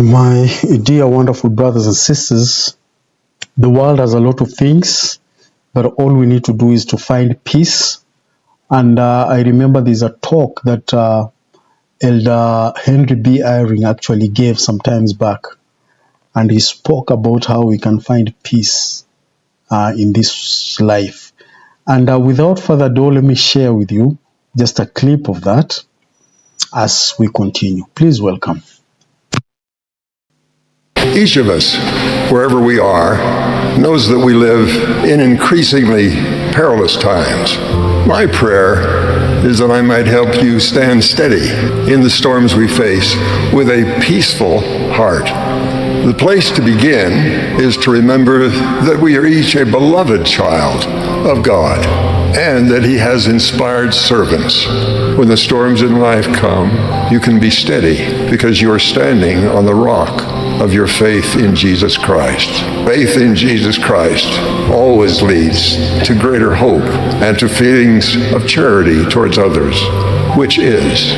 My dear wonderful brothers and sisters, the world has a lot of things, but all we need to do is to find peace. And I remember there's a talk that Elder Henry B. Eyring actually gave some times back, and he spoke about how we can find peace in this life. And without further ado, let me share with you just a clip of that as we continue. Please welcome. Each of us, wherever we are, knows that we live in increasingly perilous times. My prayer is that I might help you stand steady in the storms we face with a peaceful heart. The place to begin is to remember that we are each a beloved child of God and that He has inspired servants. When the storms in life come, you can be steady because you are standing on the rock of your faith in Jesus Christ. Faith in Jesus Christ always leads to greater hope and to feelings of charity towards others, which is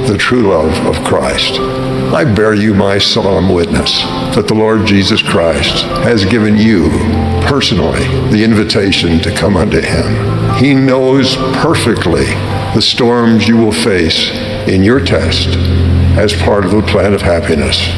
the true love of Christ. I bear you my solemn witness that the Lord Jesus Christ has given you personally the invitation to come unto Him. He knows perfectly the storms you will face in your test as part of the plan of happiness.